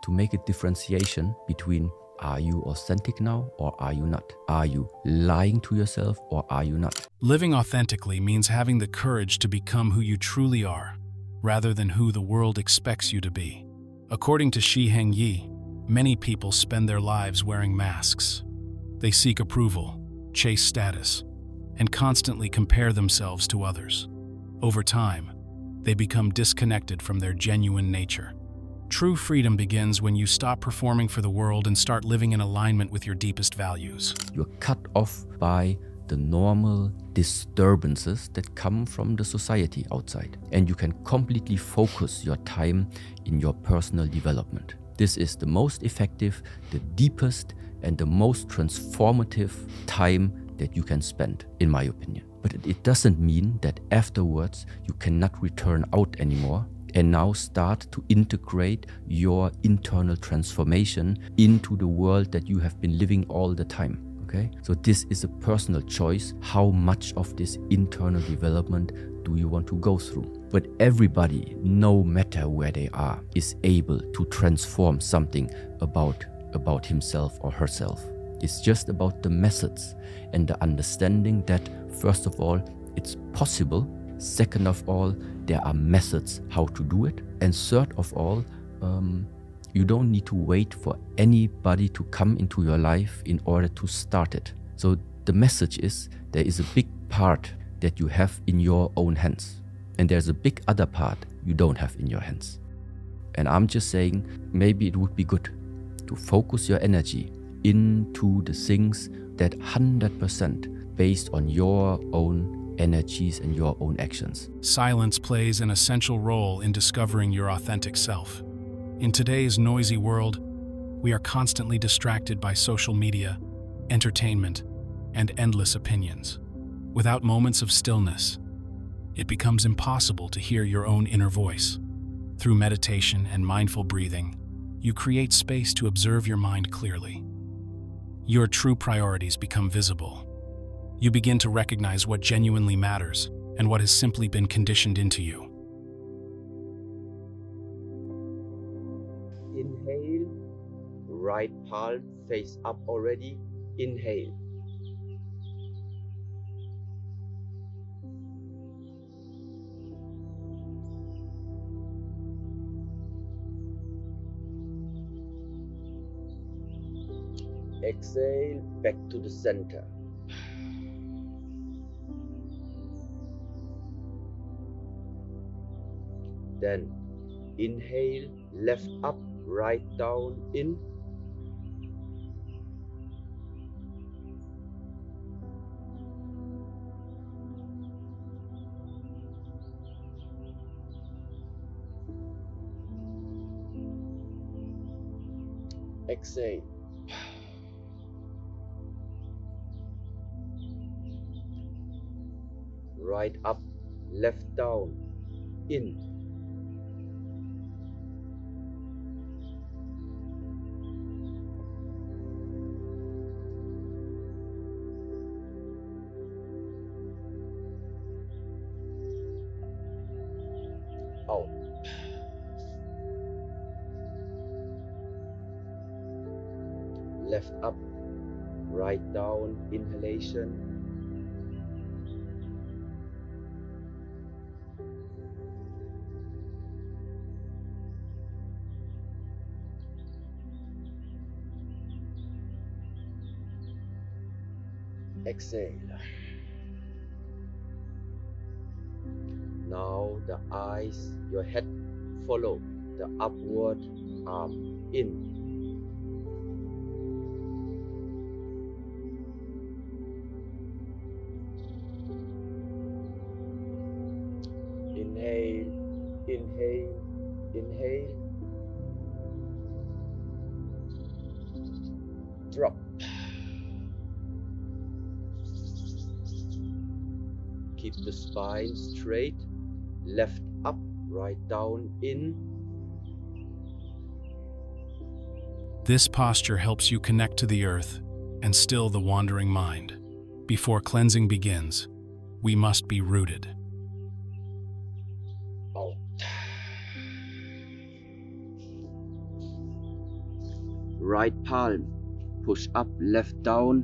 to make a differentiation between, are you authentic now or are you not? Are you lying to yourself or are you not? Living authentically means having the courage to become who you truly are, rather than who the world expects you to be. According to Shi Heng Yi, many people spend their lives wearing masks. They seek approval, chase status, and constantly compare themselves to others. Over time, they become disconnected from their genuine nature. True freedom begins when you stop performing for the world and start living in alignment with your deepest values. You're cut off by the normal disturbances that come from the society outside, and you can completely focus your time in your personal development. This is the most effective, the deepest, and the most transformative time that you can spend, in my opinion. But it doesn't mean that afterwards you cannot return out anymore and now start to integrate your internal transformation into the world that you have been living all the time. Okay? So this is a personal choice. How much of this internal development do you want to go through? But everybody, no matter where they are, is able to transform something about himself or herself. It's just about the methods and the understanding that, first of all, it's possible. Second of all, there are methods how to do it. And third of all, you don't need to wait for anybody to come into your life in order to start it. So the message is, there is a big part that you have in your own hands. And there's a big other part you don't have in your hands. And I'm just saying, maybe it would be good to focus your energy into the things that 100% based on your own energies and your own actions. Silence plays an essential role in discovering your authentic self. In today's noisy world, we are constantly distracted by social media, entertainment, and endless opinions. Without moments of stillness, it becomes impossible to hear your own inner voice. Through meditation and mindful breathing, you create space to observe your mind clearly. Your true priorities become visible. You begin to recognize what genuinely matters and what has simply been conditioned into you. Inhale, right palm face up already. Inhale. Exhale, back to the center. Then inhale, left up, right down, in. Exhale. Right up, left down, in. Out. Left up, right down, inhalation. Exhale. Now the eyes, your head follow the upward arm. In. Inhale, inhale, inhale. Drop. Keep the spine straight, left up, right down, in. This posture helps you connect to the earth and still the wandering mind. Before cleansing begins, we must be rooted. Out. right palm, push up, left down,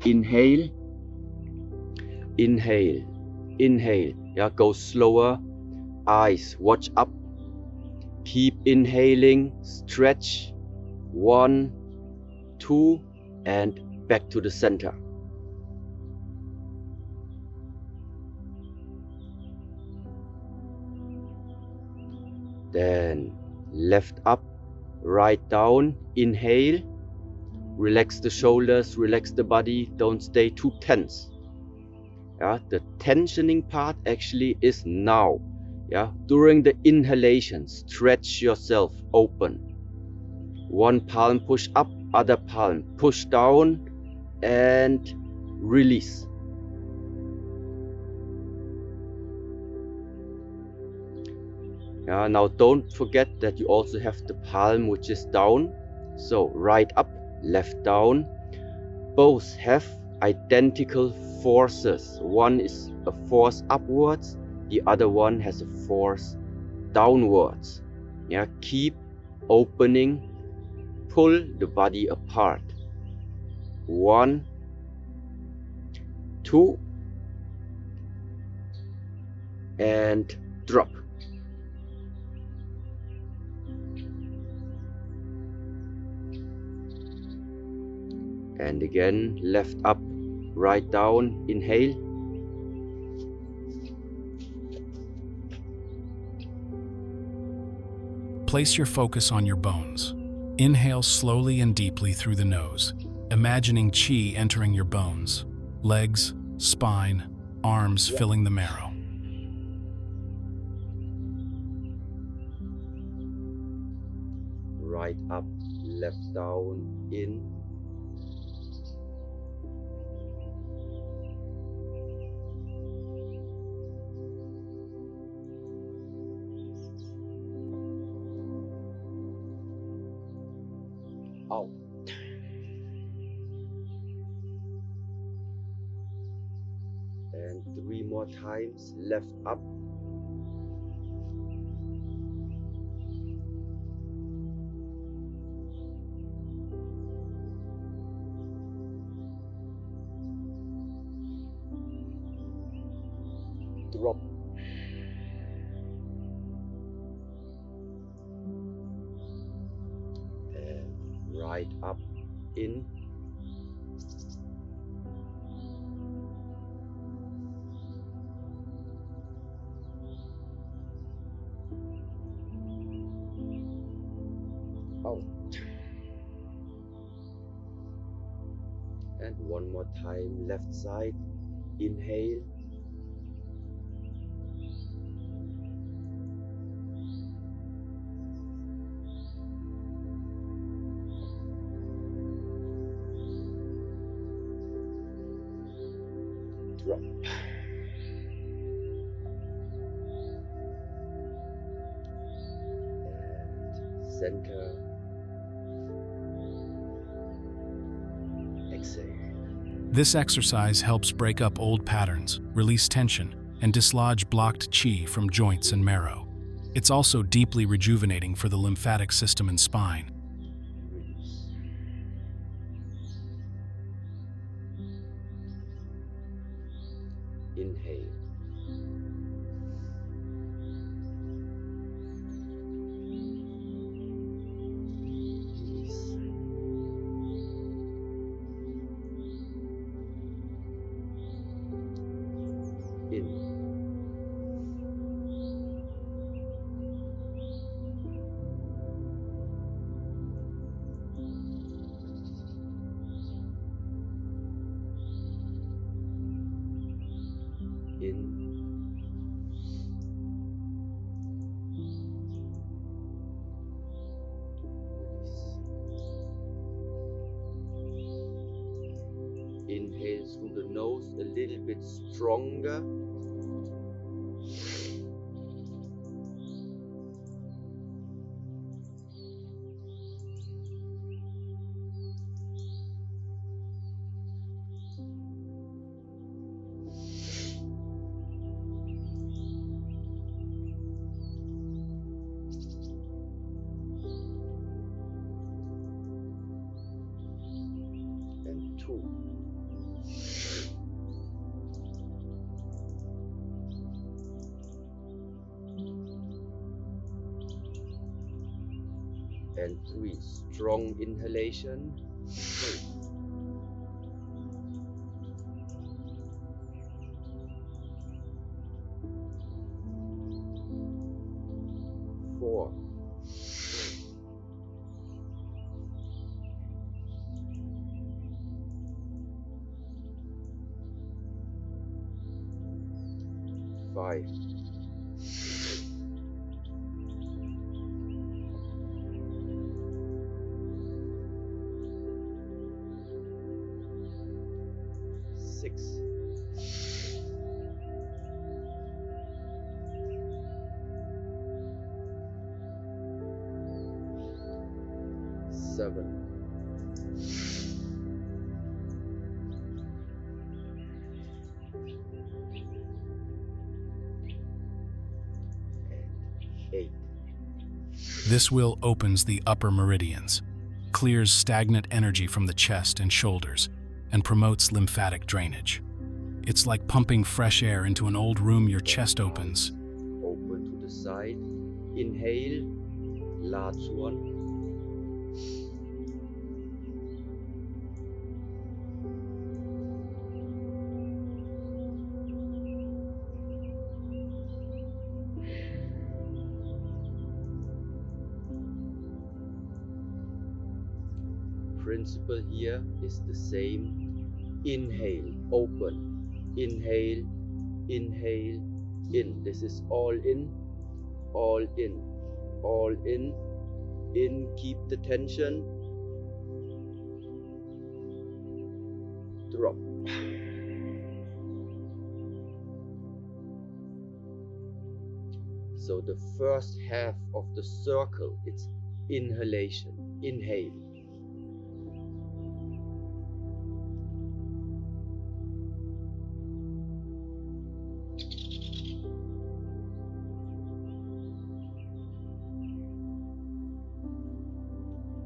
inhale, inhale, inhale. Yeah, go slower, eyes, watch up, keep inhaling, stretch, 1, 2, and back to the center. Then left up, right down, inhale, relax the shoulders, relax the body, don't stay too tense. Yeah, the tensioning part actually is now. Yeah, during the inhalation, stretch yourself open. One palm push up, other palm push down and release. Yeah, now don't forget that you also have the palm which is down. So right up, left down. Both have identical forces. One is a force upwards, the other one has a force downwards. Yeah, keep opening, pull the body apart. 1, 2, and drop. And again, left up, right down, inhale. Place your focus on your bones. Inhale slowly and deeply through the nose, imagining qi entering your bones, legs, spine, arms filling the marrow. Right up, left down, in. Out. And 3 more times, left up. Drop. And right up, in. Out. And 1 more time, left side, inhale. Drop. And center. Exhale. This exercise helps break up old patterns, release tension, and dislodge blocked qi from joints and marrow. It's also deeply rejuvenating for the lymphatic system and spine. Release. Inhale. Release. In. Inhale through the nose a little bit stronger. 2. And 3. Strong inhalation. 4. 5. 6. 7. 8. This will opens the upper meridians, clears stagnant energy from the chest and shoulders, and promotes lymphatic drainage. It's like pumping fresh air into an old room. Your chest opens. Open to the side. Inhale, large one. Principle here is the same. Inhale, open. Inhale, inhale, in. This is all in, all in, all in. In, keep the tension. Drop. So the first half of the circle, it's inhalation. Inhale.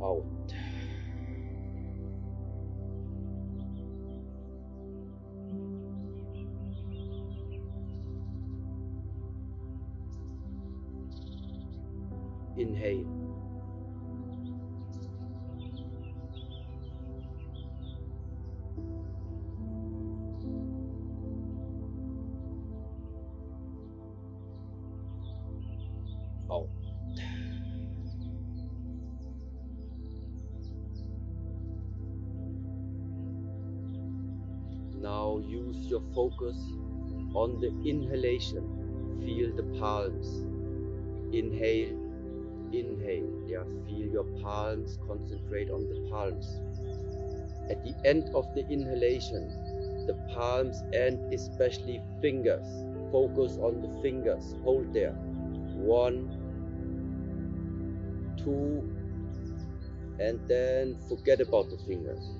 Out. Inhale. Out. Now use your focus on the inhalation. Feel the palms. Inhale, inhale. Yeah, feel your palms. Concentrate on the palms. At the end of the inhalation, the palms and especially fingers. Focus on the fingers. Hold there. 1, 2, and then forget about the fingers.